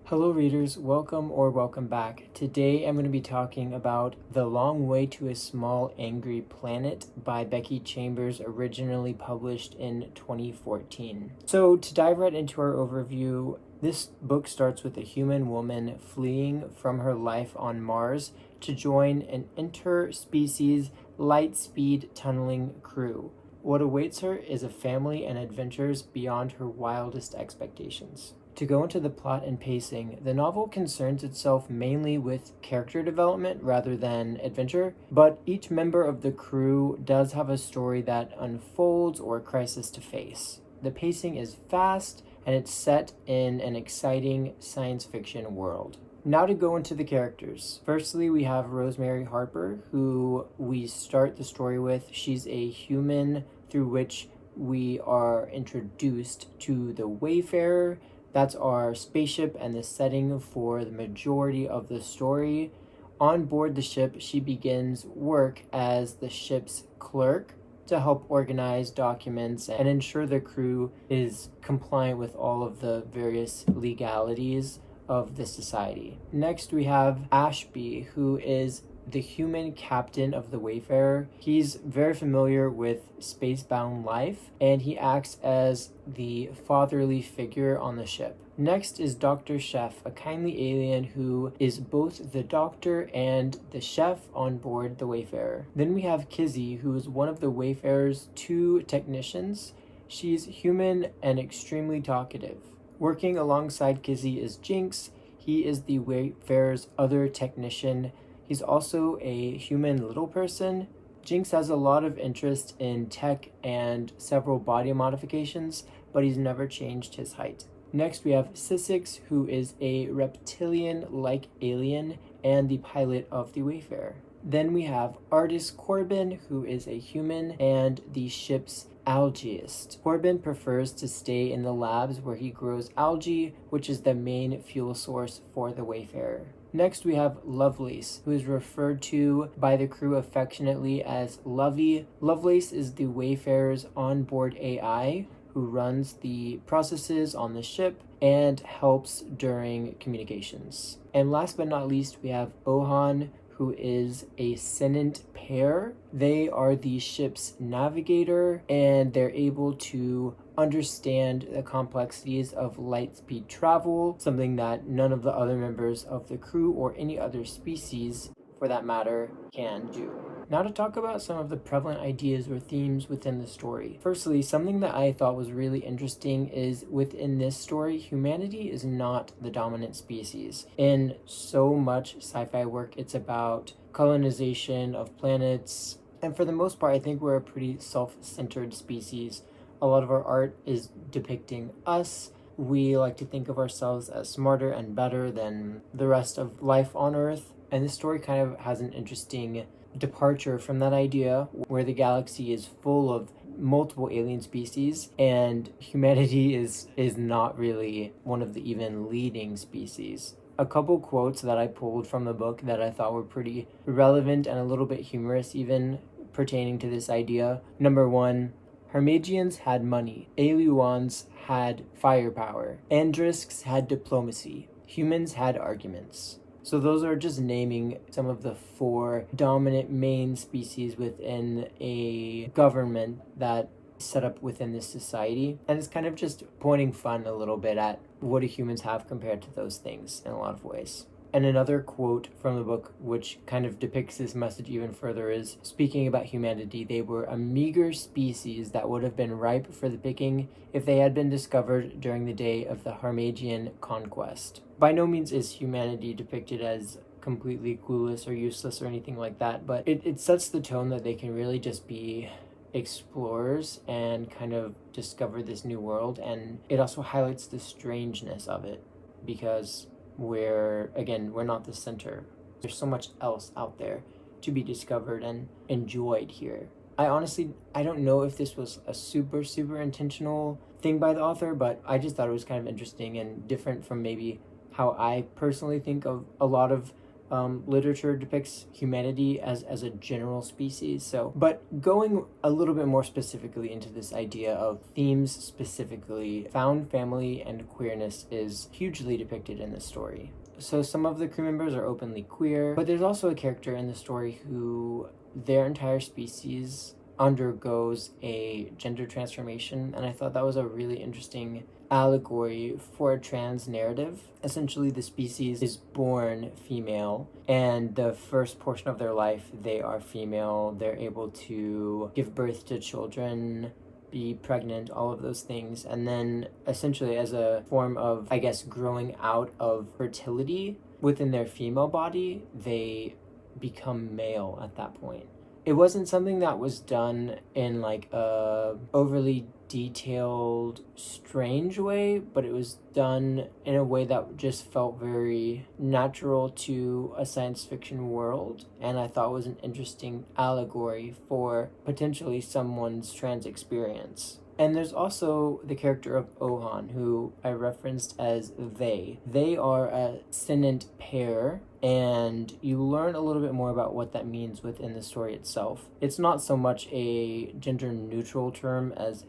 Hello, readers. Welcome back. Today I'm going to be talking about The Long Way to a Small Angry Planet by Becky Chambers, originally published in 2014. So, to dive right into our overview, this book starts with a human woman fleeing from her life on Mars to join an interspecies light speed tunneling crew. What awaits her is a family and adventures beyond her wildest expectations. To go into the plot and pacing, the novel concerns itself mainly with character development rather than adventure, but each member of the crew does have a story that unfolds or a crisis to face. The pacing is fast and it's set in an exciting science fiction world. Now to go into the characters. Firstly, we have Rosemary Harper, who we start the story with. She's a human through which we are introduced to the Wayfarer. That's our spaceship and the setting for the majority of the story. On board the ship, she begins work as the ship's clerk to help organize documents and ensure the crew is compliant with all of the various legalities of the society. Next, we have Ashby, who is the human captain of the Wayfarer. He's very familiar with spacebound life, and he acts as the fatherly figure on the ship. Next is Dr. Chef, a kindly alien who is both the doctor and the chef on board the Wayfarer. Then we have Kizzy, who is one of the Wayfarer's two technicians. She's human and extremely talkative. Working alongside Kizzy is Jinx. He is the Wayfarer's other technician. He's also a human little person. Jinx has a lot of interest in tech and several body modifications, but he's never changed his height. Next, we have Sissix, who is a reptilian-like alien and the pilot of the Wayfarer. Then we have Artist Corbin, who is a human and the ship's algaeist. Corbin prefers to stay in the labs where he grows algae, which is the main fuel source for the Wayfarer. Next, we have Lovelace, who is referred to by the crew affectionately as Lovey. Lovelace is the Wayfarer's onboard AI who runs the processes on the ship and helps during communications. And last but not least, we have Ohan, who is a Senant pair. They are the ship's navigator, and they're able to understand the complexities of light speed travel, something that none of the other members of the crew or any other species, for that matter, can do. Now to talk about some of the prevalent ideas or themes within the story. Firstly, something that I thought was really interesting is within this story, humanity is not the dominant species. In so much sci-fi work, it's about colonization of planets, and for the most part, I think we're a pretty self-centered species. A lot of our art is depicting us. We like to think of ourselves as smarter and better than the rest of life on Earth, and this story kind of has an interesting departure from that idea, where the galaxy is full of multiple alien species and humanity is not really one of the even leading species. A couple quotes that I pulled from the book that I thought were pretty relevant and a little bit humorous even pertaining to this idea. Number one, Hermagians had money, Aeluans had firepower, Andrisks had diplomacy, humans had arguments. So those are just naming some of the four dominant main species within a government that is set up within this society. And it's kind of just pointing fun a little bit at what do humans have compared to those things in a lot of ways. And another quote from the book, which kind of depicts this message even further, is speaking about humanity. They were a meager species that would have been ripe for the picking if they had been discovered during the day of the Harmagian conquest. By no means is humanity depicted as completely clueless or useless or anything like that, but it sets the tone that they can really just be explorers and kind of discover this new world. And it also highlights the strangeness of it because we're not the center. There's so much else out there to be discovered and enjoyed here. I don't know if this was a super intentional thing by the author, but I just thought it was kind of interesting and different from maybe how I personally think of a lot of literature depicts humanity as a general species. So, but going a little bit more specifically into this idea of themes specifically, found family and queerness is hugely depicted in this story. So some of the crew members are openly queer, but there's also a character in the story who their entire species undergoes a gender transformation, and I thought that was a really interesting allegory for a trans narrative. Essentially, the species is born female, and the first portion of their life, they are female. They're able to give birth to children, be pregnant, all of those things. And then essentially as a form of, I guess, growing out of fertility within their female body, they become male at that point. It wasn't something that was done in like a overly detailed, strange way, but it was done in a way that just felt very natural to a science fiction world, and I thought was an interesting allegory for potentially someone's trans experience. And there's also the character of Ohan, who I referenced as they. They are a synant pair, and you learn a little bit more about what that means within the story itself. It's not so much a gender neutral term as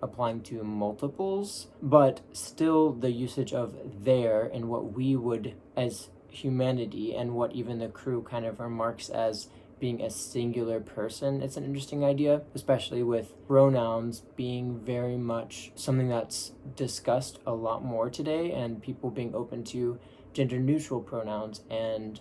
applying to multiples, but still the usage of their and what we would as humanity and what even the crew kind of remarks as being a singular person. It's an interesting idea, especially with pronouns being very much something that's discussed a lot more today, and people being open to gender neutral pronouns and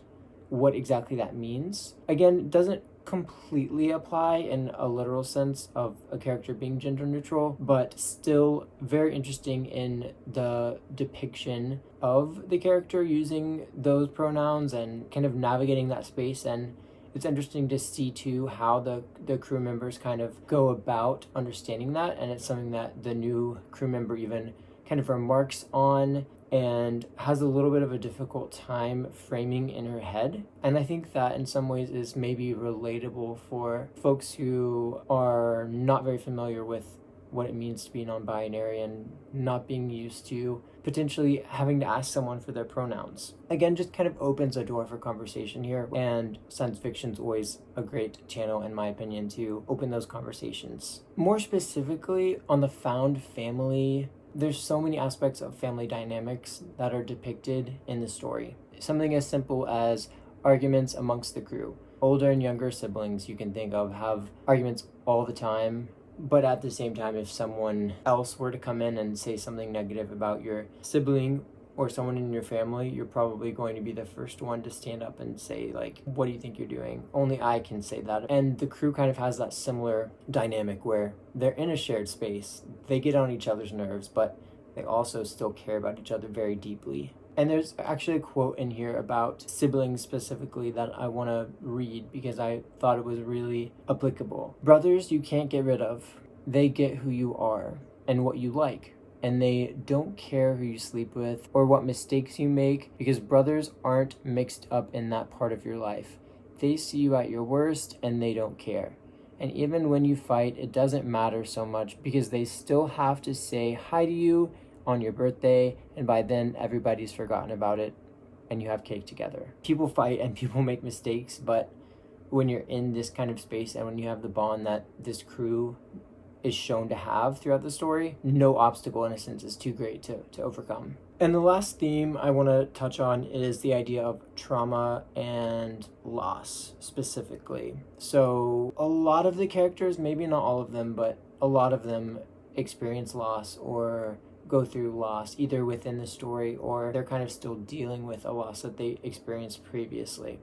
what exactly that means. Again, it doesn't completely apply in a literal sense of a character being gender neutral, but still very interesting in the depiction of the character using those pronouns and kind of navigating that space. And it's interesting to see too how the crew members kind of go about understanding that, and it's something that the new crew member even kind of remarks on and has a little bit of a difficult time framing in her head. And I think that in some ways is maybe relatable for folks who are not very familiar with what it means to be non-binary and not being used to potentially having to ask someone for their pronouns. Again, just kind of opens a door for conversation here, and science fiction's always a great channel, in my opinion, to open those conversations. More specifically, on the found family, there's so many aspects of family dynamics that are depicted in the story. Something as simple as arguments amongst the crew. Older and younger siblings you can think of have arguments all the time, but at the same time, if someone else were to come in and say something negative about your sibling or someone in your family, you're probably going to be the first one to stand up and say, like, what do you think you're doing? Only I can say that. And the crew kind of has that similar dynamic where they're in a shared space. They get on each other's nerves, but they also still care about each other very deeply. And there's actually a quote in here about siblings specifically that I want to read because I thought it was really applicable. Brothers you can't get rid of. They get who you are and what you like. And they don't care who you sleep with or what mistakes you make, because brothers aren't mixed up in that part of your life. They see you at your worst and they don't care. And even when you fight, it doesn't matter so much because they still have to say hi to you on your birthday, and by then everybody's forgotten about it and you have cake together. People fight and people make mistakes, but when you're in this kind of space and when you have the bond that this crew is shown to have throughout the story, no obstacle in a sense is too great to overcome. And the last theme I want to touch on is the idea of trauma and loss specifically. So a lot of the characters, maybe not all of them, but a lot of them experience loss or go through loss either within the story or they're kind of still dealing with a loss that they experienced previously.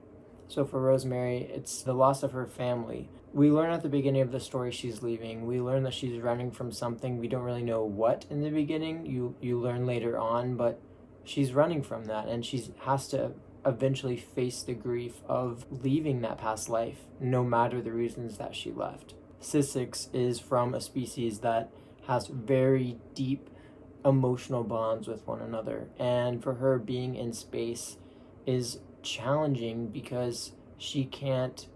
So for Rosemary, it's the loss of her family. We learn at the beginning of the story she's leaving. We learn that she's running from something. We don't really know what in the beginning. You learn later on, but she's running from that, and she has to eventually face the grief of leaving that past life, no matter the reasons that she left. Sissix is from a species that has very deep emotional bonds with one another, and for her, being in space is challenging because she can't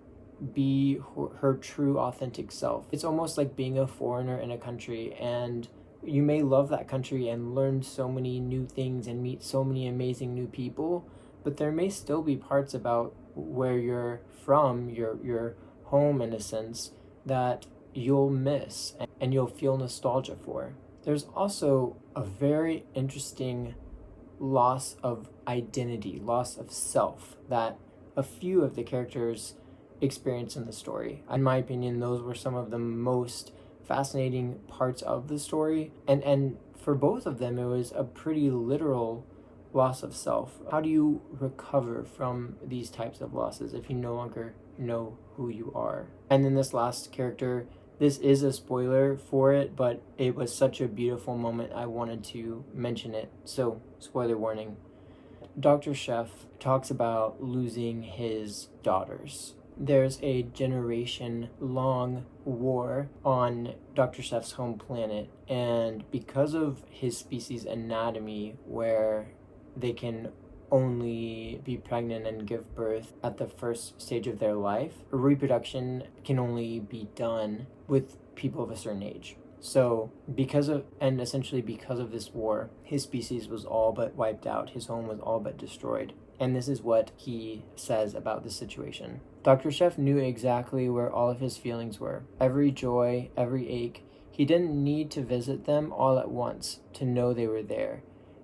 be her true authentic self. It's almost like being a foreigner in a country, and you may love that country and learn so many new things and meet so many amazing new people, but there may still be parts about where you're from, your home in a sense, that you'll miss and you'll feel nostalgia for. There's also a very interesting loss of identity, loss of self that a few of the characters experience in the story. In my opinion, those were some of the most fascinating parts of the story. And for both of them, it was a pretty literal loss of self. How do you recover from these types of losses if you no longer know who you are? And then this last character, this is a spoiler for it, but it was such a beautiful moment I wanted to mention it. So, spoiler warning. Dr. Chef talks about losing his daughters. There's a generation-long war on Dr. Chef's home planet, and because of his species' anatomy, where they can only be pregnant and give birth at the first stage of their life, reproduction can only be done with people of a certain age. So essentially because of this war, his species was all but wiped out. His home was all but destroyed. And this is what he says about the situation. Dr. Chef knew exactly where all of his feelings were. Every joy, every ache. He didn't need to visit them all at once to know they were there.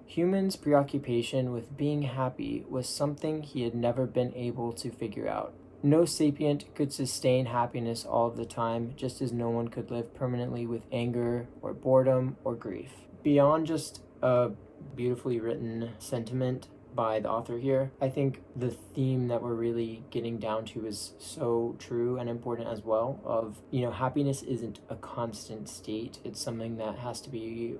Humans' preoccupation with being happy was something he had never been able to figure out. No sapient could sustain happiness all of the time, just as no one could live permanently with anger or boredom or grief. Beyond just a beautifully written sentiment by the author here, I think the theme that we're really getting down to is so true and important as well of, happiness isn't a constant state. It's something that has to be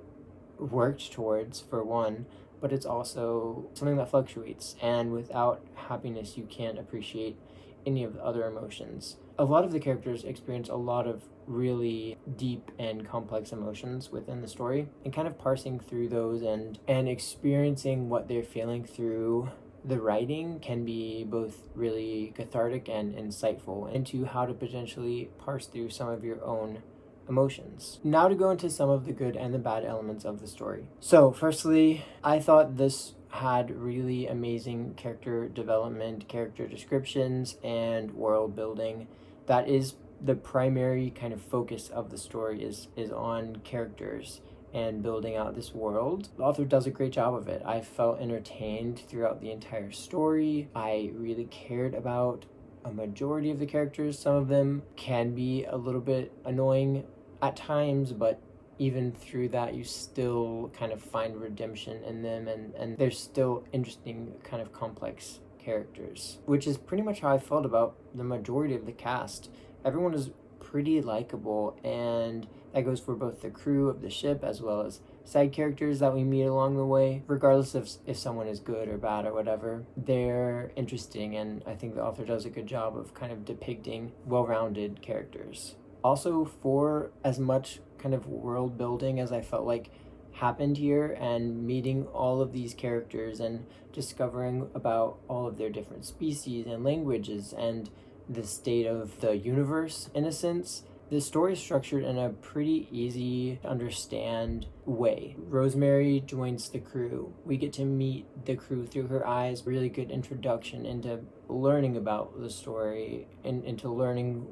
worked towards, for one, but it's also something that fluctuates, and without happiness you can't appreciate any of the other emotions. A lot of the characters experience a lot of really deep and complex emotions within the story, and kind of parsing through those and experiencing what they're feeling through the writing can be both really cathartic and insightful into how to potentially parse through some of your own emotions. Now to go into some of the good and the bad elements of the story. So firstly, I thought this had really amazing character development, character descriptions, and world building. That is the primary kind of focus of the story is on characters and building out this world. The author does a great job of it. I felt entertained throughout the entire story. I really cared about a majority of the characters. Some of them can be a little bit annoying at times, but even through that you still kind of find redemption in them, and they're still interesting, kind of complex characters, which is pretty much how I felt about the majority of the cast. Everyone is pretty likable, and that goes for both the crew of the ship as well as side characters that we meet along the way. Regardless of if someone is good or bad or whatever, they're interesting, and I think the author does a good job of kind of depicting well-rounded characters. Also, for as much kind of world building as I felt like happened here, and meeting all of these characters and discovering about all of their different species and languages and the state of the universe, in a sense, the story is structured in a pretty easy to understand way. Rosemary joins the crew. We get to meet the crew through her eyes. Really good introduction into learning about the story and into learning,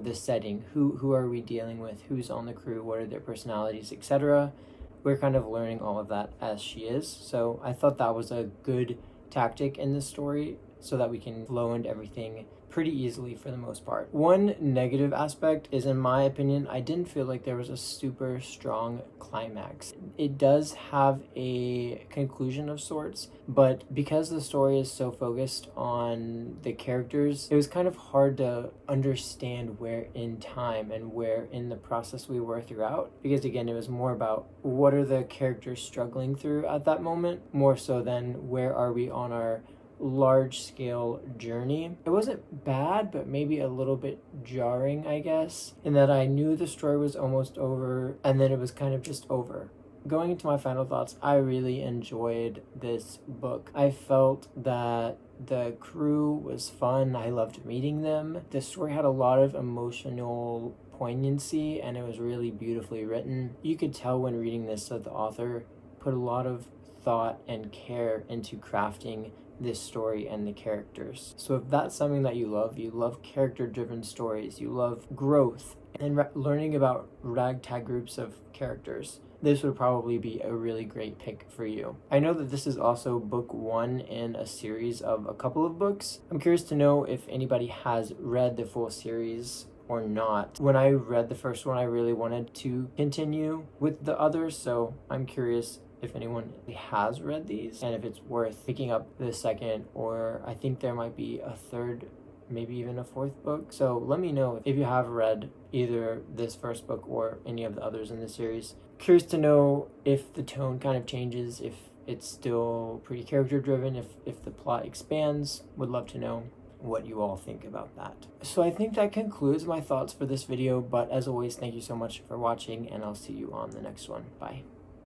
the setting. Who are we dealing with? Who's on the crew? What are their personalities, etc. We're kind of learning all of that as she is. So I thought that was a good tactic in the story so that we can flow into everything pretty easily for the most part. One negative aspect is, in my opinion, I didn't feel like there was a super strong climax. It does have a conclusion of sorts, but because the story is so focused on the characters, it was kind of hard to understand where in time and where in the process we were throughout, because again, it was more about what are the characters struggling through at that moment, more so than where are we on our large-scale journey. It wasn't bad, but maybe a little bit jarring, I guess, in that I knew the story was almost over and then it was kind of just over. Going into my final thoughts, I really enjoyed this book. I felt that the crew was fun. I loved meeting them. The story had a lot of emotional poignancy and it was really beautifully written. You could tell when reading this that the author put a lot of thought and care into crafting this story and the characters. So if that's something that you love character-driven stories, you love growth, and learning about ragtag groups of characters, this would probably be a really great pick for you. I know that this is also book 1 in a series of a couple of books. I'm curious to know if anybody has read the full series or not. When I read the first one, I really wanted to continue with the others, so I'm curious if anyone has read these and if it's worth picking up the second, or I think there might be a third, maybe even a fourth book. So let me know if you have read either this first book or any of the others in the series. Curious to know if the tone kind of changes, if it's still pretty character driven, if the plot expands. Would love to know what you all think about that. So I think that concludes my thoughts for this video, but as always, thank you so much for watching, and I'll see you on the next one. Bye.